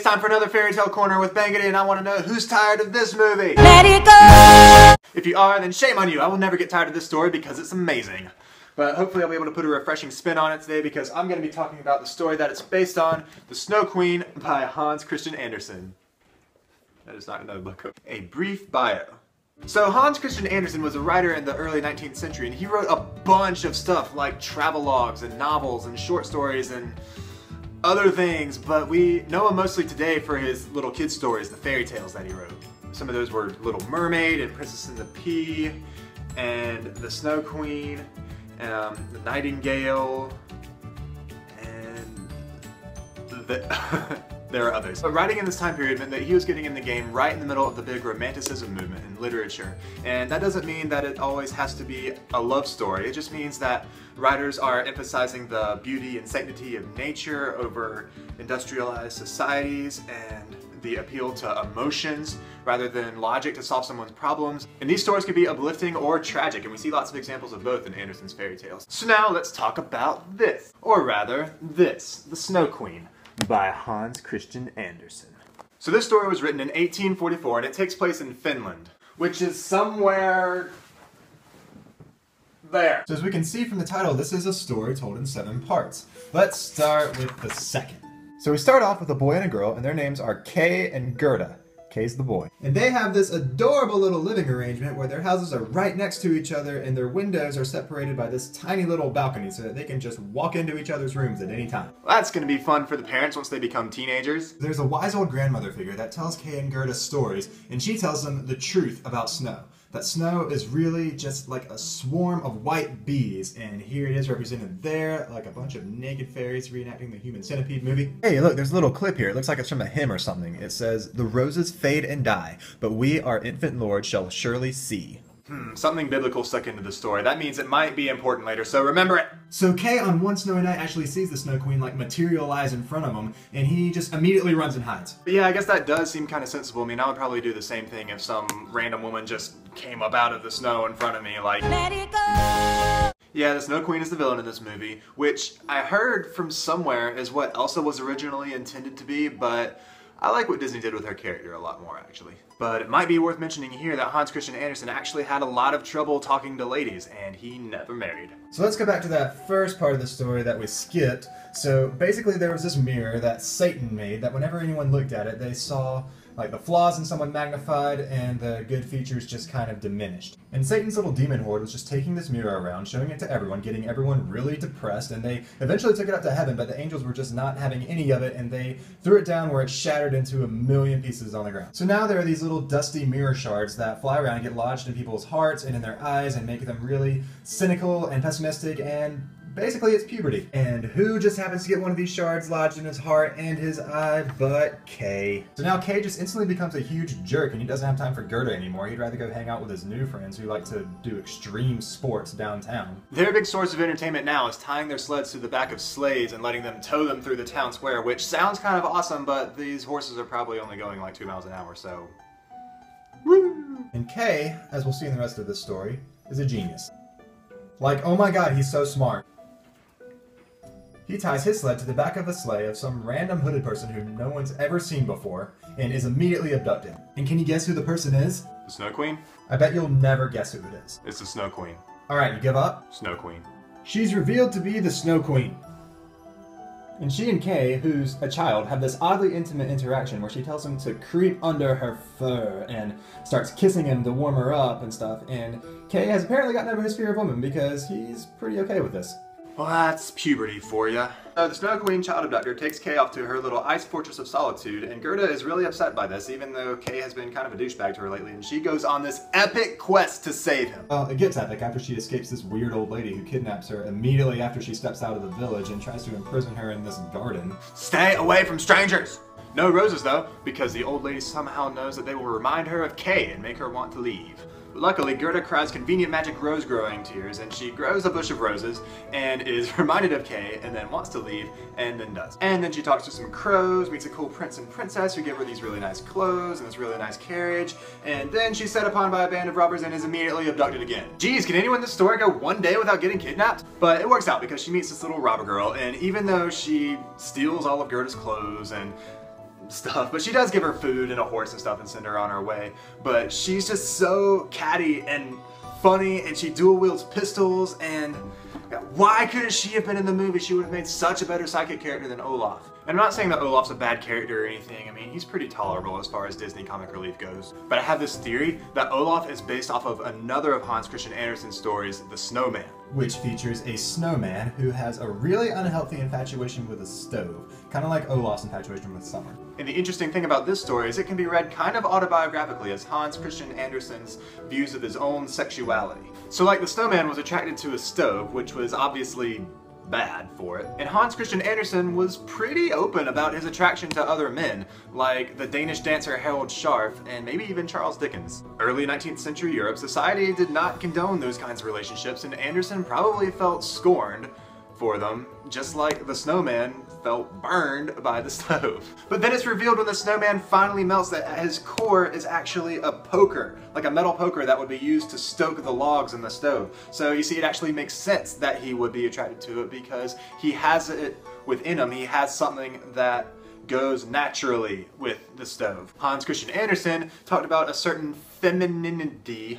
it's time for another Fairy Tale Corner with Bangity, and I want to know who's tired of this movie? Let it go! If you are, then shame on you. I will never get tired of this story because it's amazing. But hopefully I'll be able to put a refreshing spin on it today because I'm going to be talking about the story that it's based on, The Snow Queen by Hans Christian Andersen. That is not another book. A brief bio. So Hans Christian Andersen was a writer in the early 19th century, and he wrote a bunch of stuff like travelogues and novels and short stories and other things, but we know him mostly today for his little kid stories, the fairy tales that he wrote. Some of those were Little Mermaid and Princess and the Pea and The Snow Queen, The Nightingale, and there are others. But writing in this time period meant that he was getting in the game right in the middle of the big Romanticism movement in literature. And that doesn't mean that it always has to be a love story. It just means that writers are emphasizing the beauty and sanctity of nature over industrialized societies and the appeal to emotions rather than logic to solve someone's problems. And these stories could be uplifting or tragic, and we see lots of examples of both in Andersen's fairy tales. So now let's talk about this, or rather this, The Snow Queen by Hans Christian Andersen. So this story was written in 1844 and it takes place in Finland, which is somewhere there. So as we can see from the title, this is a story told in 7 parts. Let's start with the second. So we start off with a boy and a girl, and their names are Kay and Gerda. Kay's the boy. And they have this adorable little living arrangement where their houses are right next to each other and their windows are separated by this tiny little balcony so that they can just walk into each other's rooms at any time. Well, that's gonna be fun for the parents once they become teenagers. There's a wise old grandmother figure that tells Kay and Gerda stories, and she tells them the truth about snow. That snow is really just like a swarm of white bees, and here it is represented there, like a bunch of naked fairies reenacting the Human Centipede movie. Hey, look, there's a little clip here. It looks like it's from a hymn or something. It says, "The roses fade and die, but we, our infant Lord, shall surely see." Something biblical stuck into the story. That means it might be important later, so remember it! So Kay on one snowy night actually sees the Snow Queen like materialize in front of him, and he just immediately runs and hides. But yeah, I guess that does seem kind of sensible. I mean, I would probably do the same thing if some random woman just came up out of the snow in front of me, like, let it go! Yeah, the Snow Queen is the villain in this movie, which I heard from somewhere is what Elsa was originally intended to be, but I like what Disney did with her character a lot more, actually. But it might be worth mentioning here that Hans Christian Andersen actually had a lot of trouble talking to ladies, and he never married. So let's go back to that first part of the story that we skipped. So basically there was this mirror that Satan made that whenever anyone looked at it, they saw like the flaws in someone magnified and the good features just kind of diminished. And Satan's little demon horde was just taking this mirror around, showing it to everyone, getting everyone really depressed, and they eventually took it up to heaven, but the angels were just not having any of it, and they threw it down where it shattered into a million pieces on the ground. So now there are these little dusty mirror shards that fly around and get lodged in people's hearts and in their eyes and make them really cynical and pessimistic, and basically it's puberty. And who just happens to get one of these shards lodged in his heart and his eye but Kay. So now Kay just instantly becomes a huge jerk and he doesn't have time for Gerda anymore. He'd rather go hang out with his new friends who like to do extreme sports downtown. Their big source of entertainment now is tying their sleds to the back of sleighs and letting them tow them through the town square, which sounds kind of awesome, but these horses are probably only going like 2 miles an hour, so woo! And Kay, as we'll see in the rest of this story, is a genius. Like, oh my god, he's so smart. He ties his sled to the back of a sleigh of some random hooded person who no one's ever seen before, and is immediately abducted. And can you guess who the person is? The Snow Queen? I bet you'll never guess who it is. It's the Snow Queen. Alright, you give up? Snow Queen. She's revealed to be the Snow Queen. And she and Kay, who's a child, have this oddly intimate interaction where she tells him to creep under her fur and starts kissing him to warm her up and stuff, and Kay has apparently gotten over his fear of women because he's pretty okay with this. Well, that's puberty for ya. The Snow Queen child abductor takes Kay off to her little ice fortress of solitude, and Gerda is really upset by this, even though Kay has been kind of a douchebag to her lately, and she goes on this epic quest to save him. Well, it gets epic after she escapes this weird old lady who kidnaps her immediately after she steps out of the village and tries to imprison her in this garden. Stay away from strangers! No roses though, because the old lady somehow knows that they will remind her of Kay and make her want to leave. Luckily, Gerda cries convenient magic rose growing tears, and she grows a bush of roses, and is reminded of Kay, and then wants to leave, and then does. And then she talks to some crows, meets a cool prince and princess who give her these really nice clothes and this really nice carriage, and then she's set upon by a band of robbers and is immediately abducted again. Geez, can anyone in this story go one day without getting kidnapped? But it works out because she meets this little robber girl, and even though she steals all of Gerda's clothes and stuff, but she does give her food and a horse and stuff and send her on her way. But she's just so catty and funny, and she dual wields pistols, and why couldn't she have been in the movie? She would have made such a better sidekick character than Olaf. And I'm not saying that Olaf's a bad character or anything. I mean, he's pretty tolerable as far as Disney comic relief goes. But I have this theory that Olaf is based off of another of Hans Christian Andersen's stories, The Snowman, which features a snowman who has a really unhealthy infatuation with a stove, kind of like Olaf's infatuation with summer. And the interesting thing about this story is it can be read kind of autobiographically as Hans Christian Andersen's views of his own sexuality. So like the snowman was attracted to a stove, which was obviously bad for it. And Hans Christian Andersen was pretty open about his attraction to other men, like the Danish dancer Harold Scharf and maybe even Charles Dickens. Early 19th century Europe, society did not condone those kinds of relationships, and Andersen probably felt scorned for them, just like the snowman felt burned by the stove. But then it's revealed when the snowman finally melts that at his core is actually a poker, like a metal poker that would be used to stoke the logs in the stove. So you see, it actually makes sense that he would be attracted to it because he has it within him. He has something that goes naturally with the stove. Hans Christian Andersen talked about a certain femininity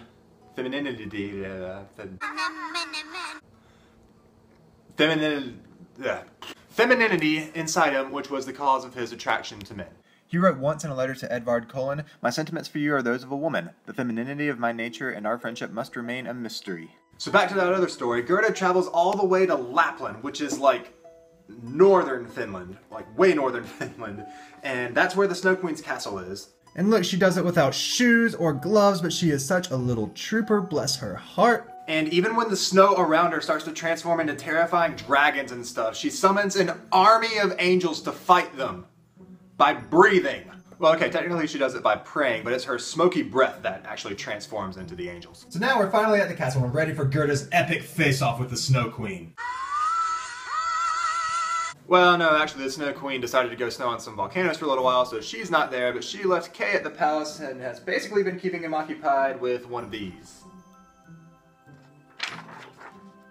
inside him, which was the cause of his attraction to men. He wrote once in a letter to Edvard Cullen, "My sentiments for you are those of a woman. The femininity of my nature and our friendship must remain a mystery." So back to that other story, Gerda travels all the way to Lapland, which is like northern Finland, like way northern Finland, and that's where the Snow Queen's castle is. And look, she does it without shoes or gloves, but she is such a little trooper, bless her heart. And even when the snow around her starts to transform into terrifying dragons and stuff, she summons an army of angels to fight them by breathing. Well, okay, technically she does it by praying, but it's her smoky breath that actually transforms into the angels. So now we're finally at the castle and we're ready for Gerda's epic face-off with the Snow Queen. Well, no, actually the Snow Queen decided to go snow on some volcanoes for a little while, so she's not there, but she left Kay at the palace and has basically been keeping him occupied with one of these.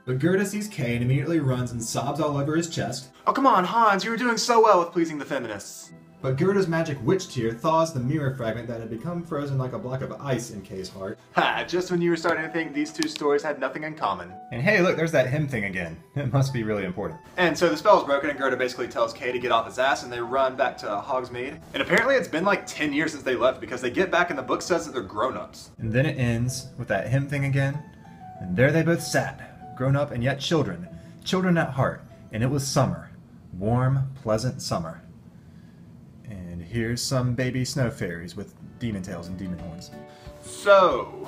But Gerda sees Kay and immediately runs and sobs all over his chest. Oh, come on, Hans, you were doing so well with pleasing the feminists. But Gerda's magic witch tear thaws the mirror fragment that had become frozen like a block of ice in Kay's heart. Ha, just when you were starting to think these two stories had nothing in common. And hey, look, there's that hymn thing again. It must be really important. And so the spell's broken and Gerda basically tells Kay to get off his ass and they run back to Hogsmeade. And apparently it's been like 10 years since they left because they get back and the book says that they're grown-ups. And then it ends with that hymn thing again. And there they both sat. Grown up and yet children, children at heart, and it was summer, warm, pleasant summer. And here's some baby snow fairies with demon tails and demon horns. So,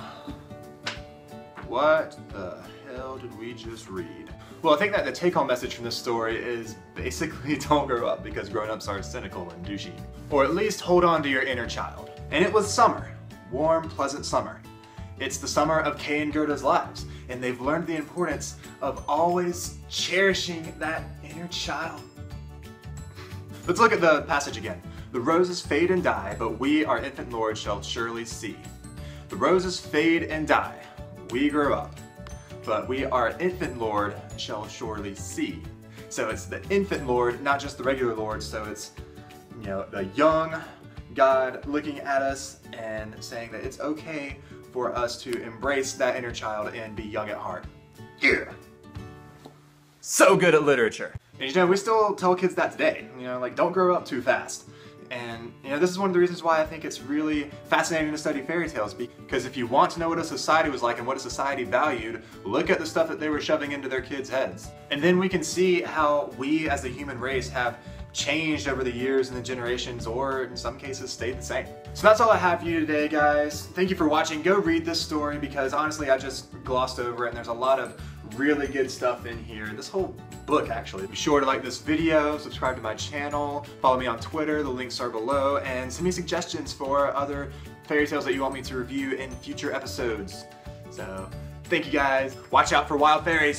what the hell did we just read? Well, I think that the take-home message from this story is basically don't grow up because grown-ups are cynical and douchey. Or at least hold on to your inner child. And it was summer, warm, pleasant summer. It's the summer of Kay and Gerda's lives, and they've learned the importance of always cherishing that inner child. Let's look at the passage again. The roses fade and die, but we, our infant Lord, shall surely see. The roses fade and die, we grow up, but we, our infant Lord, shall surely see. So it's the infant Lord, not just the regular Lord, so it's, you know, the young God looking at us and saying that it's okay for us to embrace that inner child and be young at heart. Yeah. So good at literature. And you know, we still tell kids that today. You know, like, don't grow up too fast. And you know, this is one of the reasons why I think it's really fascinating to study fairy tales, because if you want to know what a society was like and what a society valued, look at the stuff that they were shoving into their kids' heads. And then we can see how we as the human race have changed over the years and the generations, or in some cases stayed the same. So that's all I have for you today, guys. Thank you for watching. Go read this story because honestly I just glossed over it and there's a lot of really good stuff in here. This whole book, actually. Be sure to like this video, subscribe to my channel, follow me on Twitter, the links are below, and send me suggestions for other fairy tales that you want me to review in future episodes. So, thank you guys. Watch out for wild fairies.